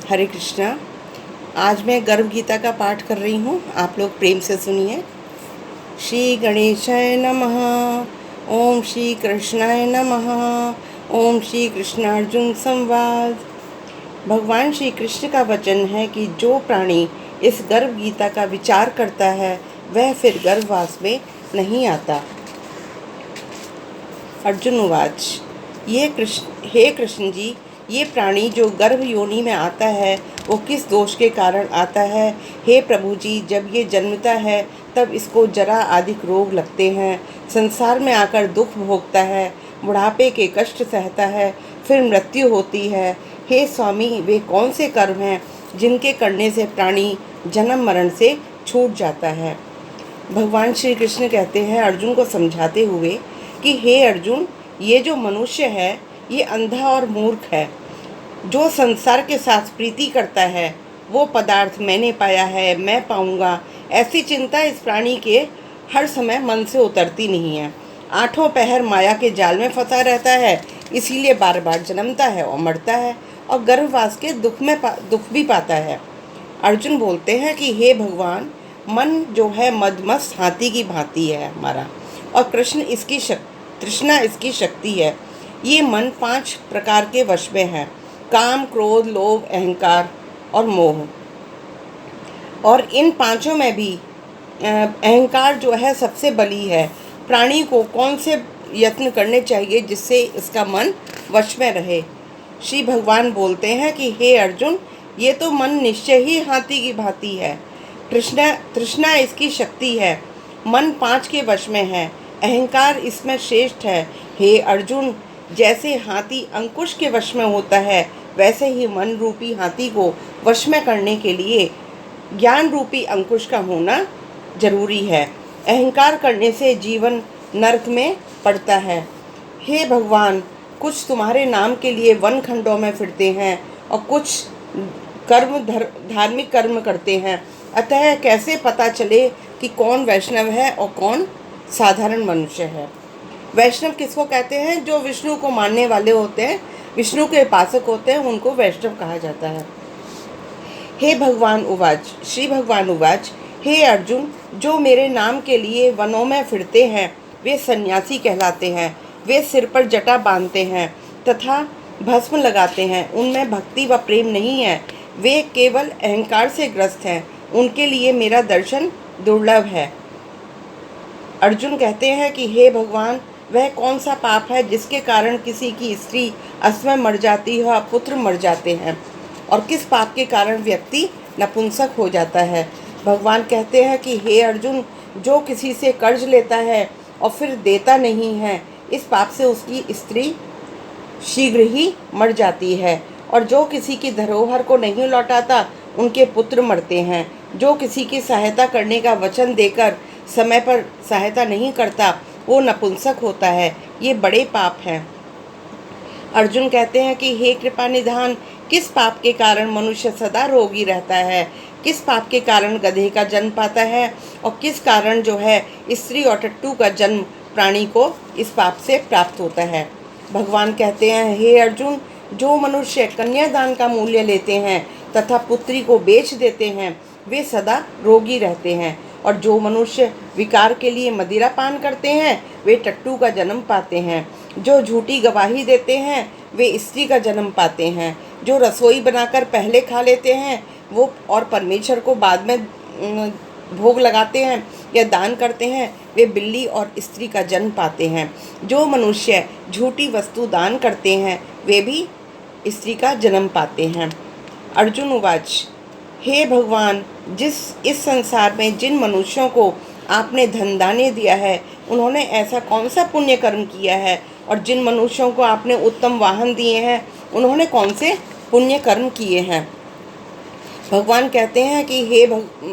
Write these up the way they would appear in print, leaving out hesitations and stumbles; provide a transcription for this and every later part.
हरे कृष्णा। आज मैं गर्भ गीता का पाठ कर रही हूँ, आप लोग प्रेम से सुनिए। श्री गणेशाय नमः। ओम श्री कृष्णाय नमः। ओम श्री कृष्णार्जुन संवाद। भगवान श्री कृष्ण का वचन है कि जो प्राणी इस गर्भ गीता का विचार करता है वह फिर गर्भवास में नहीं आता। अर्जुन उवाच। हे कृष्ण जी, ये प्राणी जो गर्भ योनि में आता है वो किस दोष के कारण आता है? हे प्रभु जी, जब ये जन्मता है तब इसको जरा आदि रोग लगते हैं, संसार में आकर दुख भोगता है, बुढ़ापे के कष्ट सहता है, फिर मृत्यु होती है। हे स्वामी, वे कौन से कर्म हैं जिनके करने से प्राणी जन्म मरण से छूट जाता है? भगवान श्री कृष्ण कहते हैं अर्जुन को समझाते हुए कि हे अर्जुन, ये जो मनुष्य है ये अंधा और मूर्ख है। जो संसार के साथ प्रीति करता है, वो पदार्थ मैंने पाया है, मैं पाऊंगा, ऐसी चिंता इस प्राणी के हर समय मन से उतरती नहीं है। आठों पहर माया के जाल में फंसा रहता है, इसीलिए बार बार जन्मता है और मरता है और गर्भवास के दुख भी पाता है। अर्जुन बोलते हैं कि हे भगवान, मन जो है मदमस्त हाथी की भांति है हमारा, और तृष्णा इसकी शक्ति है। ये मन 5 प्रकार के वश में है: काम, क्रोध, लोभ, अहंकार और मोह। और इन पांचों में भी अहंकार जो है सबसे बली है। प्राणी को कौन से यत्न करने चाहिए जिससे इसका मन वश में रहे? श्री भगवान बोलते हैं कि हे अर्जुन, ये तो मन निश्चय ही हाथी की भांति है। तृष्णा इसकी शक्ति है। मन 5 के वश में है, अहंकार इसमें श्रेष्ठ है। हे अर्जुन, जैसे हाथी अंकुश के वश में होता है, वैसे ही मन रूपी हाथी को वश में करने के लिए ज्ञान रूपी अंकुश का होना जरूरी है। अहंकार करने से जीवन नरक में पड़ता है। हे भगवान, कुछ तुम्हारे नाम के लिए वन खंडों में फिरते हैं और कुछ धार्मिक कर्म करते हैं। अतः कैसे पता चले कि कौन वैष्णव है और कौन साधारण मनुष्य है? वैष्णव किसको कहते हैं? जो विष्णु को मानने वाले होते हैं, विष्णु के उपासक होते हैं, उनको वैष्णव कहा जाता है। श्री भगवान उवाच। हे अर्जुन, जो मेरे नाम के लिए वनों में फिरते हैं वे सन्यासी कहलाते हैं। वे सिर पर जटा बांधते हैं तथा भस्म लगाते हैं। उनमें भक्ति व प्रेम नहीं है, वे केवल अहंकार से ग्रस्त हैं। उनके लिए मेरा दर्शन दुर्लभ है। अर्जुन कहते हैं कि हे भगवान, वह कौन सा पाप है जिसके कारण किसी की स्त्री अश्व मर जाती है, पुत्र मर जाते हैं, और किस पाप के कारण व्यक्ति नपुंसक हो जाता है? भगवान कहते हैं कि हे अर्जुन, जो किसी से कर्ज लेता है और फिर देता नहीं है, इस पाप से उसकी स्त्री शीघ्र ही मर जाती है। और जो किसी की धरोहर को नहीं लौटाता, उनके पुत्र मरते हैं। जो किसी की सहायता करने का वचन देकर समय पर सहायता नहीं करता, वो नपुंसक होता है। ये बड़े पाप हैं। अर्जुन कहते हैं कि हे कृपा निधान, किस पाप के कारण मनुष्य सदा रोगी रहता है? किस पाप के कारण गधे का जन्म पाता है? और किस कारण जो है स्त्री और टट्टू का जन्म प्राणी को इस पाप से प्राप्त होता है? भगवान कहते हैं, हे अर्जुन, जो मनुष्य कन्यादान का मूल्य लेते हैं तथा पुत्री को बेच देते हैं, वे सदा रोगी रहते हैं। और जो मनुष्य विकार के लिए मदिरा पान करते हैं, वे टट्टू का जन्म पाते हैं। जो झूठी गवाही देते हैं, वे स्त्री का जन्म पाते हैं। जो रसोई बनाकर पहले खा लेते हैं वो और परमेश्वर को बाद में भोग लगाते हैं या दान करते हैं, वे बिल्ली और स्त्री का जन्म पाते हैं। जो मनुष्य झूठी वस्तु दान करते हैं, वे भी स्त्री का जन्म पाते हैं। अर्जुन उवाच। हे भगवान, इस संसार में जिन मनुष्यों को आपने धन दाने दिया है, उन्होंने ऐसा कौन सा पुण्य कर्म किया है? और जिन मनुष्यों को आपने उत्तम वाहन दिए हैं, उन्होंने कौन से पुण्य कर्म किए हैं? भगवान कहते हैं कि हे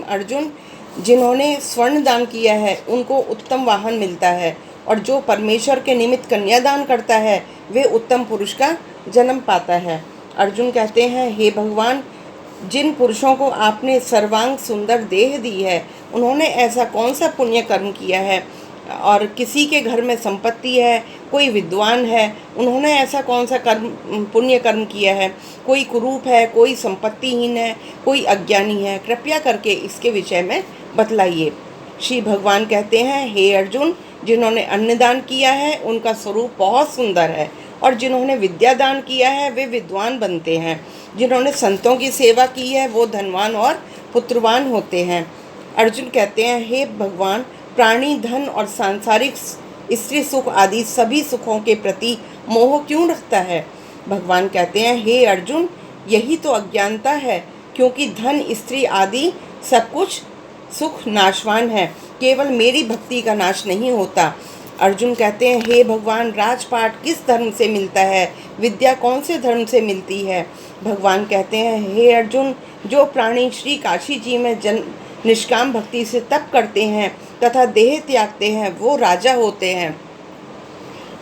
अर्जुन, जिन्होंने स्वर्ण दान किया है उनको उत्तम वाहन मिलता है, और जो परमेश्वर के निमित्त कन्यादान करता है वे उत्तम पुरुष का जन्म पाता है। अर्जुन कहते हैं, हे भगवान, जिन पुरुषों को आपने सर्वांग सुंदर देह दी है, उन्होंने ऐसा कौन सा पुण्य कर्म किया है? और किसी के घर में संपत्ति है, कोई विद्वान है, उन्होंने ऐसा कौन सा कर्म, पुण्य कर्म किया है, कोई कुरूप है, कोई संपत्तिहीन है, कोई अज्ञानी है, कृपया करके इसके विषय में बतलाइए। श्री भगवान कहते हैं, हे अर्जुन, जिन्होंने अन्नदान किया है उनका स्वरूप बहुत सुंदर है, और जिन्होंने विद्यादान किया है वे विद्वान बनते हैं। जिन्होंने संतों की सेवा की है वो धनवान और पुत्रवान होते हैं। अर्जुन कहते हैं, हे भगवान, प्राणी धन और सांसारिक स्त्री सुख आदि सभी सुखों के प्रति मोह क्यों रखता है? भगवान कहते हैं, हे अर्जुन, यही तो अज्ञानता है, क्योंकि धन स्त्री आदि सब कुछ सुख नाशवान है, केवल मेरी भक्ति का नाश नहीं होता। अर्जुन कहते हैं, हे भगवान, राजपाट किस धर्म से मिलता है, विद्या कौन से धर्म से मिलती है? भगवान कहते हैं, हे अर्जुन, जो प्राणी श्री काशी जी में निष्काम भक्ति से तप करते हैं तथा देह त्यागते हैं वो राजा होते हैं,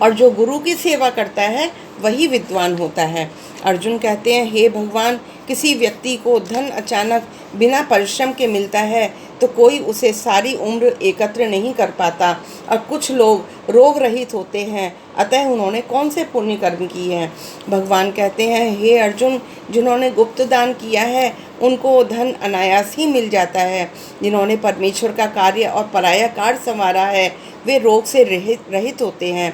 और जो गुरु की सेवा करता है वही विद्वान होता है। अर्जुन कहते हैं, हे भगवान, किसी व्यक्ति को धन अचानक बिना परिश्रम के मिलता है तो कोई उसे सारी उम्र एकत्र नहीं कर पाता, और कुछ लोग रोग रहित होते हैं, अतः उन्होंने कौन से पुण्य कर्म किए हैं? भगवान कहते हैं, हे अर्जुन, जिन्होंने गुप्त दान किया है उनको धन अनायास ही मिल जाता है। जिन्होंने परमेश्वर का कार्य और पराया कार्य संवारा है वे रोग से रहित होते हैं।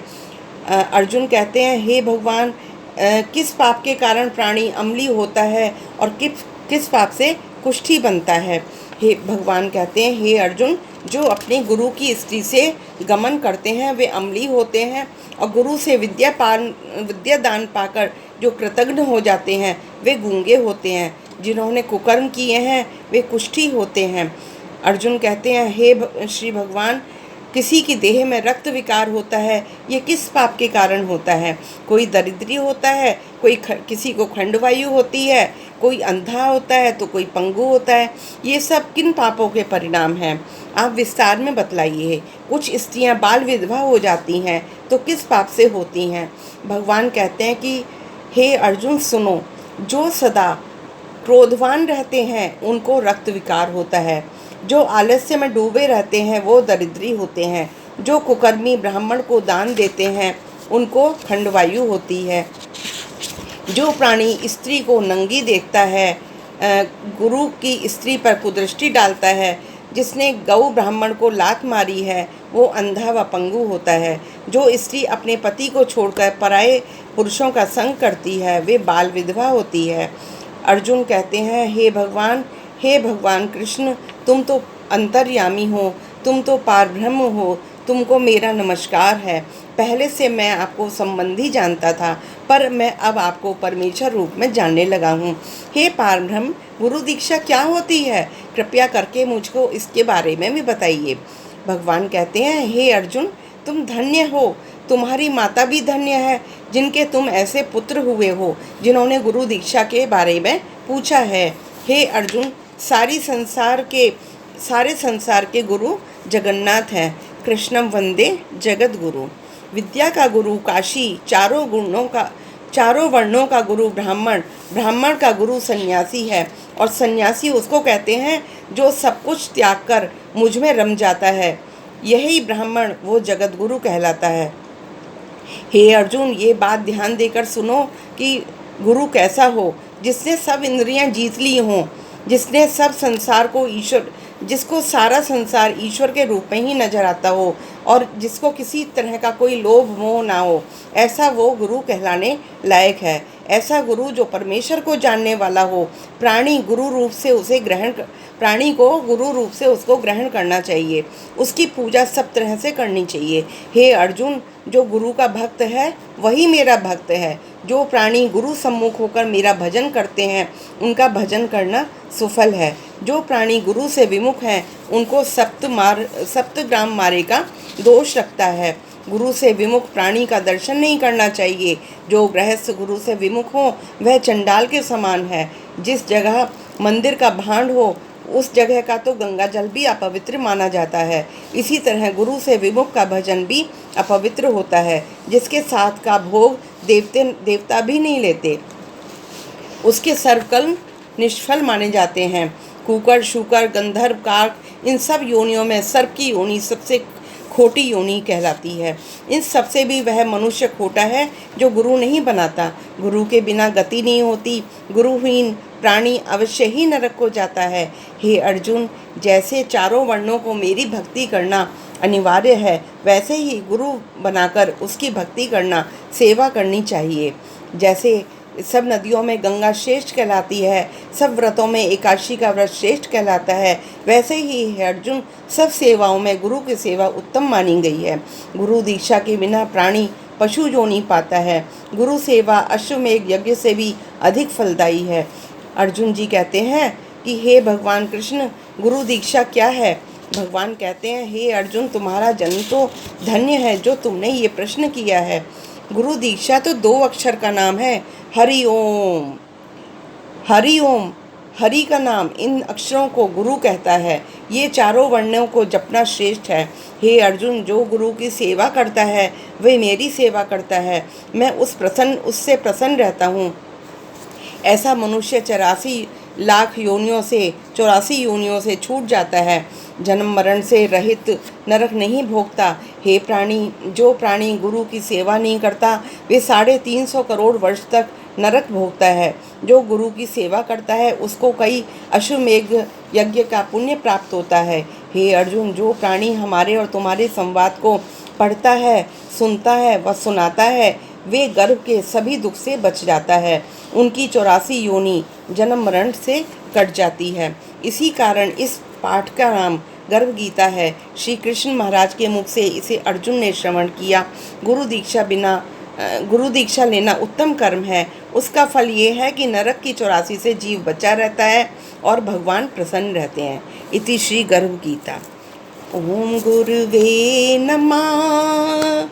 अर्जुन कहते हैं, हे भगवान, किस पाप के कारण प्राणी अम्ली होता है और किस पाप से कुष्ठी बनता है? हे भगवान कहते हैं, हे अर्जुन, जो अपने गुरु की स्त्री से गमन करते हैं वे अम्ली होते हैं, और गुरु से विद्यादान पाकर जो कृतघ्न हो जाते हैं वे गूंगे होते हैं। जिन्होंने कुकर्म किए हैं वे कुष्ठी होते हैं। अर्जुन कहते हैं, हे श्री भगवान, किसी की देह में रक्त विकार होता है, ये किस पाप के कारण होता है? कोई दरिद्री होता है, किसी को खंडवायु होती है, कोई अंधा होता है तो कोई पंगु होता है। ये सब किन पापों के परिणाम हैं? आप विस्तार में बतलाइए। कुछ स्त्रियां बाल विधवा हो जाती हैं तो किस पाप से होती हैं? भगवान कहते हैं कि हे अर्जुन सुनो, जो सदा क्रोधवान रहते हैं उनको रक्त विकार होता है, जो आलस्य में डूबे रहते हैं वो दरिद्री होते हैं, जो कुकर्मी ब्राह्मण को दान देते हैं उनको खंडवायु होती है, जो प्राणी स्त्री को नंगी देखता है, गुरु की स्त्री पर कुदृष्टि डालता है, जिसने गौ ब्राह्मण को लात मारी है वो अंधा व पंगु होता है, जो स्त्री अपने पति को छोड़कर पराये पुरुषों का संग करती है वे बाल विधवा होती है। अर्जुन कहते हैं, हे भगवान कृष्ण, तुम तो अंतर्यामी हो, तुम तो पारब्रह्म हो, तुमको मेरा नमस्कार है। पहले से मैं आपको संबंधी जानता था, पर मैं अब आपको परमेश्वर रूप में जानने लगा हूँ। हे पारब्रह्म, गुरु दीक्षा क्या होती है? कृपया करके मुझको इसके बारे में भी बताइए। भगवान कहते हैं, हे अर्जुन, तुम धन्य हो, तुम्हारी माता भी धन्य है, जिनके तुम ऐसे पुत्र हुए हो जिन्होंने गुरु दीक्षा के बारे में पूछा है। हे अर्जुन, सारे संसार के गुरु जगन्नाथ हैं। कृष्णम वंदे जगत गुरु। विद्या का गुरु काशी, चारों वर्णों का गुरु ब्राह्मण, ब्राह्मण का गुरु सन्यासी है, और सन्यासी उसको कहते हैं जो सब कुछ त्याग कर मुझ में रम जाता है। यही ब्राह्मण वो जगत गुरु कहलाता है। हे अर्जुन, ये बात ध्यान देकर सुनो कि गुरु कैसा हो, जिसने सब इंद्रियां जीत ली हों, जिसने सब संसार को जिसको सारा संसार ईश्वर के रूप में ही नजर आता हो, और जिसको किसी तरह का कोई लोभ मोह ना हो, ऐसा वो गुरु कहलाने लायक है। ऐसा गुरु जो परमेश्वर को जानने वाला हो, प्राणी को गुरु रूप से उसको ग्रहण करना चाहिए, उसकी पूजा सब तरह से करनी चाहिए। हे अर्जुन, जो गुरु का भक्त है वही मेरा भक्त है। जो प्राणी गुरु सम्मुख होकर मेरा भजन करते हैं उनका भजन करना सुफल है। जो प्राणी गुरु से विमुख हैं उनको सप्तग्राम मारे का दोष रखता है। गुरु से विमुख प्राणी का दर्शन नहीं करना चाहिए। जो गृहस्थ गुरु से विमुख हो वह चंडाल के समान है। जिस जगह मंदिर का भांड हो उस जगह का तो गंगा जल भी अपवित्र माना जाता है। इसी तरह गुरु से विमुख का भजन भी अपवित्र होता है। जिसके साथ का भोग देवता भी नहीं लेते, उसके सर्वकर्म निष्फल माने जाते हैं। कुकर, शूकर, गंधर्व, काक, इन सब योनियों में सर्प की योनि सबसे खोटी योनि कहलाती है। इन सबसे भी वह मनुष्य खोटा है जो गुरु नहीं बनाता। गुरु के बिना गति नहीं होती। गुरुहीन प्राणी अवश्य ही नरक को जाता है। हे अर्जुन, जैसे चारों वर्णों को मेरी भक्ति करना अनिवार्य है, वैसे ही गुरु बनाकर उसकी भक्ति करना, सेवा करनी चाहिए। जैसे सब नदियों में गंगा श्रेष्ठ कहलाती है, सब व्रतों में एकादशी का व्रत श्रेष्ठ कहलाता है, वैसे ही है अर्जुन, सब सेवाओं में गुरु की सेवा उत्तम मानी गई है। गुरु दीक्षा के बिना प्राणी पशु योनि पाता है। गुरु सेवा अश्वमेध यज्ञ से भी अधिक फलदायी है। अर्जुन जी कहते हैं कि हे भगवान कृष्ण, गुरु दीक्षा क्या है? भगवान कहते हैं, हे अर्जुन, तुम्हारा जन्म तो धन्य है जो तुमने ये प्रश्न किया है। गुरु दीक्षा तो 2 अक्षर का नाम है, हरि ओम। हरि ओम, हरि का नाम, इन अक्षरों को गुरु कहता है। ये चारों वर्णों को जपना श्रेष्ठ है। हे अर्जुन, जो गुरु की सेवा करता है वह मेरी सेवा करता है। मैं उससे प्रसन्न रहता हूँ। ऐसा मनुष्य 84 योनियों से छूट जाता है। जन्म मरण से रहित नरक नहीं भोगता। हे प्राणी, जो प्राणी गुरु की सेवा नहीं करता वे 350 करोड़ वर्ष तक नरक भोगता है। जो गुरु की सेवा करता है उसको कई अश्वमेध यज्ञ का पुण्य प्राप्त होता है। हे अर्जुन, जो प्राणी हमारे और तुम्हारे संवाद को पढ़ता है, सुनता है व सुनाता है, वे गर्भ के सभी दुख से बच जाता है। उनकी 84 योनि जन्म मरण से कट जाती है। इसी कारण इस पाठ का नाम गर्भ गीता है। श्री कृष्ण महाराज के मुख से इसे अर्जुन ने श्रवण किया। गुरु दीक्षा लेना उत्तम कर्म है। उसका फल ये है कि नरक की 84 से जीव बचा रहता है और भगवान प्रसन्न रहते हैं। इति श्री गर्भ गीता। ओम गुरुवे नमः।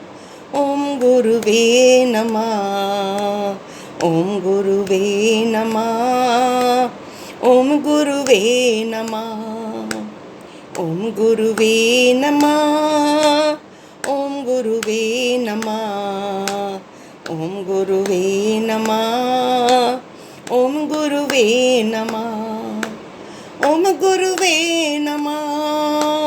ओम गुरुवे नमः। ओम गुरुवे नमः। ओम गुरुवे नमः। ओम गुरुवे नमः। ओम गुरुवे नमः। ओम गुरुवे नमः। ओम गुरुवे नमः। ओम गुरुवे नमः।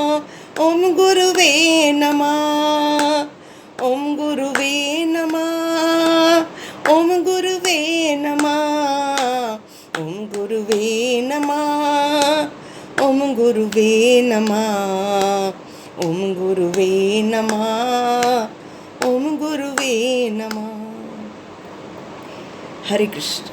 ओम गुरुवे नमः। ओम गुरुवे नमः। ओम गुरुवे नमः। ओम गुरुवे नमः। ओम गुरुवे नमः। ओम गुरुवे नमः। ओम गुरुवे नमः। हरे कृष्ण।